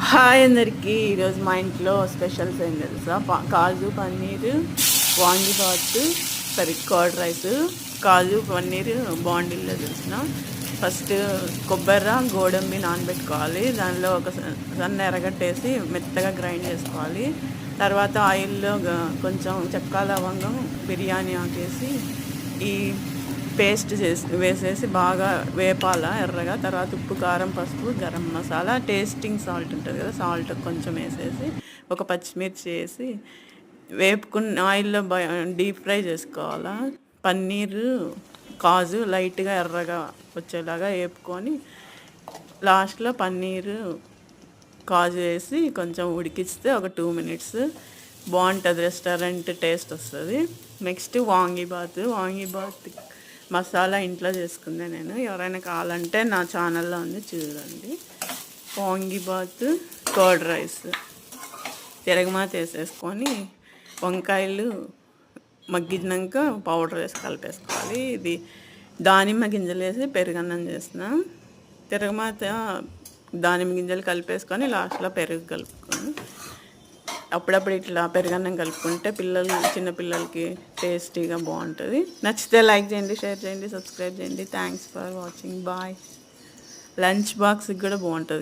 Hi అందరికీ. ఈరోజు మా ఇంట్లో స్పెషల్స్ ఏం తెలుసా? కాజు పన్నీర్, వాంగిబాత్, కర్డ్ రైస్. కాజు పన్నీర్ బాండిల్లో తెలిసిన ఫస్ట్ కొబ్బరి గోడంబి నానబెట్టుకోవాలి. దానిలో ఒక సన్న ఎర్రగడ్డేసి మెత్తగా గ్రైండ్ చేసుకోవాలి. తర్వాత ఆయిల్లో కొంచెం చెక్క లవంగం బిర్యానీ ఆకేసి ఈ పేస్ట్ వేసేసి బాగా వేపాల ఎర్రగా. తర్వాత ఉప్పు, కారం, పసుపు, గరం మసాలా, టేస్టింగ్ సాల్ట్ ఉంటుంది కదా, సాల్ట్ కొంచెం వేసేసి ఒక పచ్చిమిర్చి వేసి వేపుకున్న ఆయిల్లో డీప్ ఫ్రై చేసుకోవాలా. పన్నీరు, కాజు లైట్గా ఎర్రగా వచ్చేలాగా వేపుకొని లాస్ట్లో పన్నీరు, కాజు వేసి కొంచెం ఉడికిస్తే ఒక 2 minutes బాగుంటుంది. రెస్టారెంట్ టేస్ట్ వస్తుంది. నెక్స్ట్ వాంగిబాత్ మసాలా ఇంట్లో చేసుకుందే నేను. ఎవరైనా కావాలంటే నా ఛానల్లో ఉంది, చూడండి. వాంగిబాత్, కర్డ్ రైస్, తిరగమాత వేసేసుకొని వంకాయలు మగ్గినాక పౌడర్ వేసి కలిపేసుకోవాలి. ఇది దానిమ్మ గింజలు వేసి పెరుగన్నం చేసిన. తిరగమాత దానిమ్మ గింజలు కలిపేసుకొని లాస్ట్లో పెరుగు కలుపుకొని అప్పుడప్పుడు ఇట్లా పెరుగన్నం కలుపుకుంటే చిన్నపిల్లలకి టేస్టీగా బాగుంటుంది. నచ్చితే లైక్ చేయండి, షేర్ చేయండి, సబ్స్క్రైబ్ చేయండి. Thanks for watching. Bye. Lunch బాక్స్కి కూడా బాగుంటుంది.